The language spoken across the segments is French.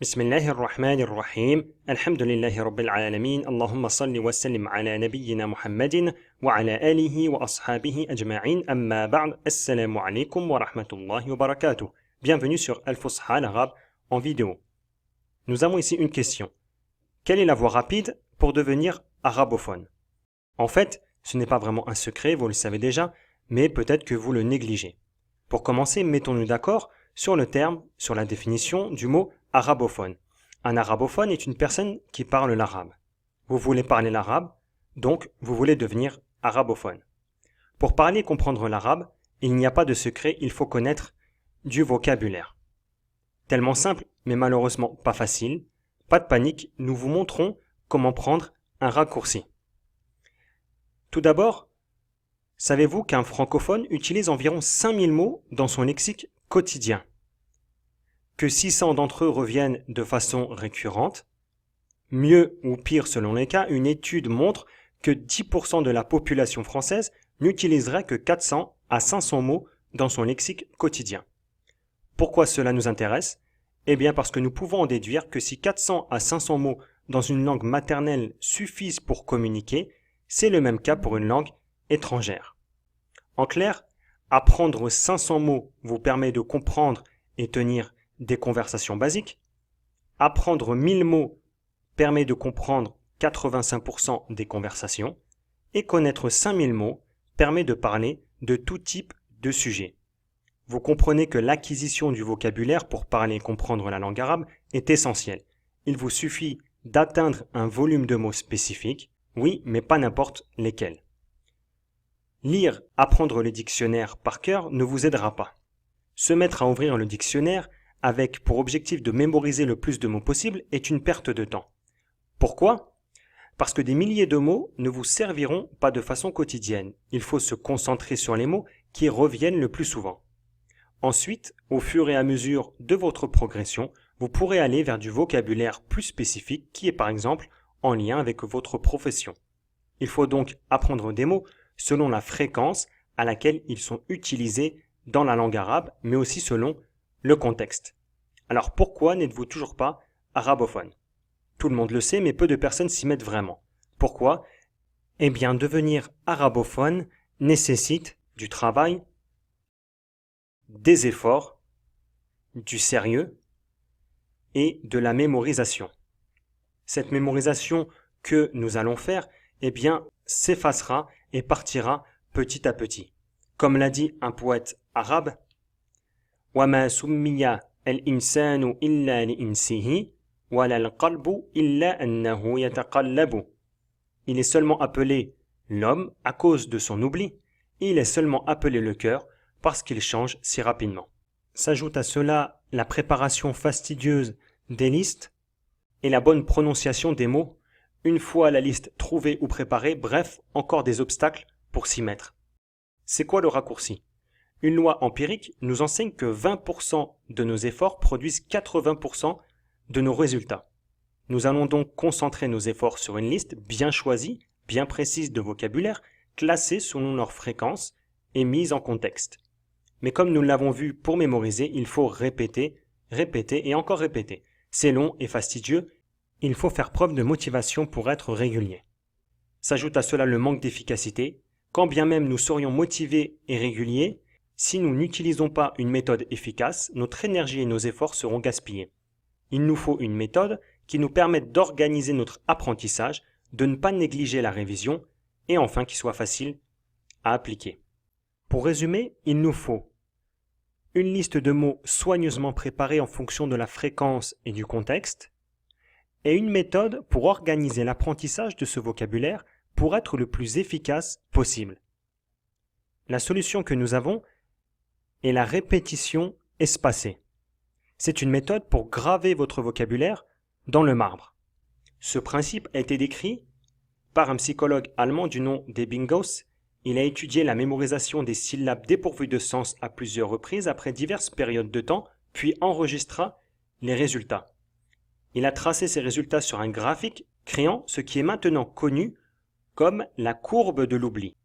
بسم الله الرحمن الرحيم الحمد لله رب العالمين اللهم صل وسلم على نبينا محمد وعلى آله وأصحابه أجمعين أما بعد السلام عليكم ورحمة الله وبركاته. Bienvenue sur Al-Fusha l'arabe en vidéo. Nous avons ici une question. Quelle est la voie rapide pour devenir arabophone? En fait, ce n'est pas vraiment un secret, vous le savez déjà, mais peut-être que vous le négligez. Pour commencer, mettons-nous d'accord sur le terme, sur la définition du mot arabophone. Un arabophone est une personne qui parle l'arabe. Vous voulez parler l'arabe, donc vous voulez devenir arabophone. Pour parler et comprendre l'arabe, il n'y a pas de secret, il faut connaître du vocabulaire. Tellement simple, mais malheureusement pas facile. Pas de panique, nous vous montrons comment prendre un raccourci. Tout d'abord, savez-vous qu'un francophone utilise environ 5000 mots dans son lexique quotidien? Que 600 d'entre eux reviennent de façon récurrente? Mieux ou pire selon les cas, une étude montre que 10% de la population française n'utiliserait que 400 à 500 mots dans son lexique quotidien. Pourquoi cela nous intéresse? Eh bien parce que nous pouvons en déduire que si 400 à 500 mots dans une langue maternelle suffisent pour communiquer, c'est le même cas pour une langue étrangère. En clair, apprendre 500 mots vous permet de comprendre et tenir des conversations basiques. Apprendre 1000 mots permet de comprendre 85% des conversations. Et connaître 5000 mots permet de parler de tout type de sujet. Vous comprenez que l'acquisition du vocabulaire pour parler et comprendre la langue arabe est essentielle. Il vous suffit d'atteindre un volume de mots spécifique, oui, mais pas n'importe lesquels. Lire, apprendre le dictionnaire par cœur ne vous aidera pas. Se mettre à ouvrir le dictionnaire avec pour objectif de mémoriser le plus de mots possible est une perte de temps. Pourquoi? Parce que des milliers de mots ne vous serviront pas de façon quotidienne. Il faut se concentrer sur les mots qui reviennent le plus souvent. Ensuite, au fur et à mesure de votre progression, vous pourrez aller vers du vocabulaire plus spécifique qui est par exemple en lien avec votre profession. Il faut donc apprendre des mots selon la fréquence à laquelle ils sont utilisés dans la langue arabe, mais aussi selon le contexte. Alors pourquoi n'êtes-vous toujours pas arabophone? Tout le monde le sait, mais peu de personnes s'y mettent vraiment. Pourquoi? Eh bien, devenir arabophone nécessite du travail, des efforts, du sérieux et de la mémorisation. Cette mémorisation que nous allons faire, eh bien, s'effacera et partira petit à petit. Comme l'a dit un poète arabe, وَمَا سُمِّيَ الْإِنسَانُ إِلَّا لِإِنسِهِ وَلَا الْقَلْبُ إِلَّا أَنَّهُ يَتَقَلَّبُ. Il est seulement appelé l'homme à cause de son oubli, et il est seulement appelé le cœur parce qu'il change si rapidement. S'ajoute à cela la préparation fastidieuse des listes et la bonne prononciation des mots, une fois la liste trouvée ou préparée, bref, encore des obstacles pour s'y mettre. C'est quoi le raccourci? Une loi empirique nous enseigne que 20% de nos efforts produisent 80% de nos résultats. Nous allons donc concentrer nos efforts sur une liste bien choisie, bien précise de vocabulaire, classée selon leur fréquence et mise en contexte. Mais comme nous l'avons vu pour mémoriser, il faut répéter, répéter et encore répéter. C'est long et fastidieux, il faut faire preuve de motivation pour être régulier. S'ajoute à cela le manque d'efficacité. Quand bien même nous serions motivés et réguliers, si nous n'utilisons pas une méthode efficace, notre énergie et nos efforts seront gaspillés. Il nous faut une méthode qui nous permette d'organiser notre apprentissage, de ne pas négliger la révision et enfin qui soit facile à appliquer. Pour résumer, il nous faut une liste de mots soigneusement préparée en fonction de la fréquence et du contexte et une méthode pour organiser l'apprentissage de ce vocabulaire pour être le plus efficace possible. La solution que nous avons est la répétition espacée. C'est une méthode pour graver votre vocabulaire dans le marbre. Ce principe a été décrit par un psychologue allemand du nom d'Ebbinghaus. Il a étudié la mémorisation des syllabes dépourvues de sens à plusieurs reprises après diverses périodes de temps, puis enregistra les résultats. Il a tracé ces résultats sur un graphique, créant ce qui est maintenant connu comme la courbe de l'oubli.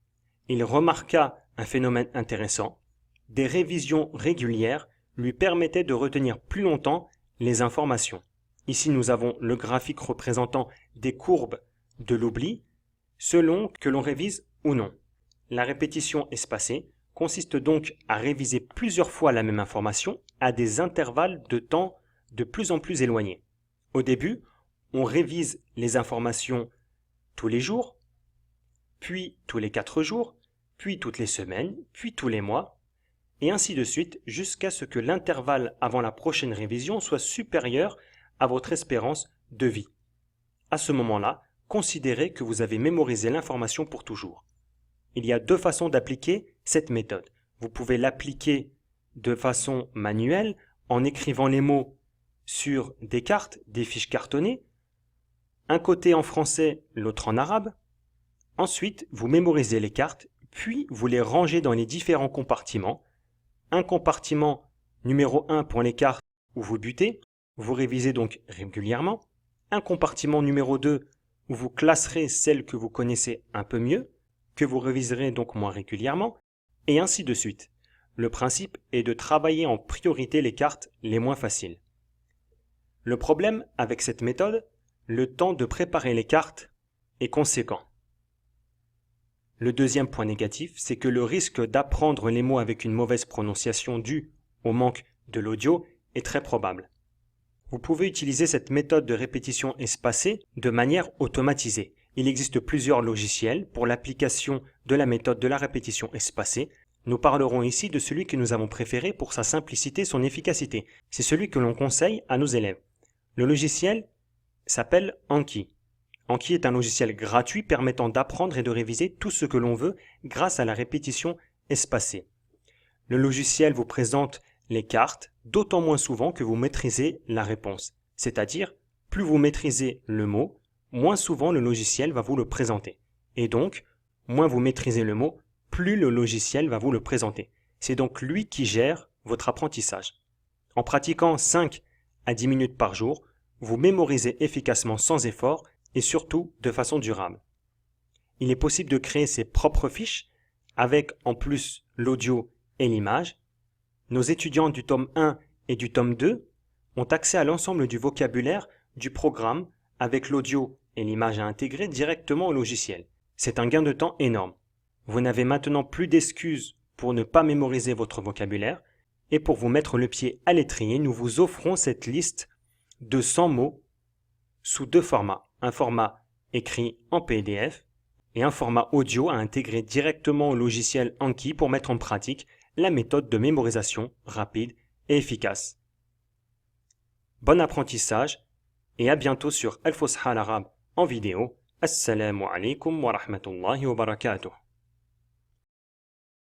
Il remarqua un phénomène intéressant. Des révisions régulières lui permettaient de retenir plus longtemps les informations. Ici, nous avons le graphique représentant des courbes de l'oubli selon que l'on révise ou non. La répétition espacée consiste donc à réviser plusieurs fois la même information à des intervalles de temps de plus en plus éloignés. Au début, on révise les informations tous les jours, puis tous les 4 jours, puis toutes les semaines, puis tous les mois, et ainsi de suite jusqu'à ce que l'intervalle avant la prochaine révision soit supérieur à votre espérance de vie. À ce moment-là, considérez que vous avez mémorisé l'information pour toujours. Il y a deux façons d'appliquer cette méthode. Vous pouvez l'appliquer de façon manuelle en écrivant les mots sur des cartes, des fiches cartonnées, un côté en français, l'autre en arabe. Ensuite, vous mémorisez les cartes, puis vous les rangez dans les différents compartiments. Un compartiment numéro 1 pour les cartes où vous butez, vous révisez donc régulièrement. Un compartiment numéro 2 où vous classerez celles que vous connaissez un peu mieux, que vous réviserez donc moins régulièrement, et ainsi de suite. Le principe est de travailler en priorité les cartes les moins faciles. Le problème avec cette méthode, le temps de préparer les cartes est conséquent. Le deuxième point négatif, c'est que le risque d'apprendre les mots avec une mauvaise prononciation due au manque de l'audio est très probable. Vous pouvez utiliser cette méthode de répétition espacée de manière automatisée. Il existe plusieurs logiciels pour l'application de la méthode de la répétition espacée. Nous parlerons ici de celui que nous avons préféré pour sa simplicité et son efficacité. C'est celui que l'on conseille à nos élèves. Le logiciel s'appelle Anki. Anki est un logiciel gratuit permettant d'apprendre et de réviser tout ce que l'on veut grâce à la répétition espacée. Le logiciel vous présente les cartes d'autant moins souvent que vous maîtrisez la réponse. C'est-à-dire, plus vous maîtrisez le mot, moins souvent le logiciel va vous le présenter. Et donc, moins vous maîtrisez le mot, plus le logiciel va vous le présenter. C'est donc lui qui gère votre apprentissage. En pratiquant 5 à 10 minutes par jour, vous mémorisez efficacement sans effort et surtout de façon durable. Il est possible de créer ses propres fiches avec en plus l'audio et l'image. Nos étudiants du tome 1 et du tome 2 ont accès à l'ensemble du vocabulaire du programme avec l'audio et l'image à intégrer directement au logiciel. C'est un gain de temps énorme. Vous n'avez maintenant plus d'excuses pour ne pas mémoriser votre vocabulaire et pour vous mettre le pied à l'étrier, nous vous offrons cette liste de 100 mots sous deux formats. Un format écrit en PDF et un format audio à intégrer directement au logiciel Anki pour mettre en pratique la méthode de mémorisation rapide et efficace. Bon apprentissage et à bientôt sur Al Fusha l'arabe en vidéo. Assalamu alaikum wa rahmatullahi wa barakatuh.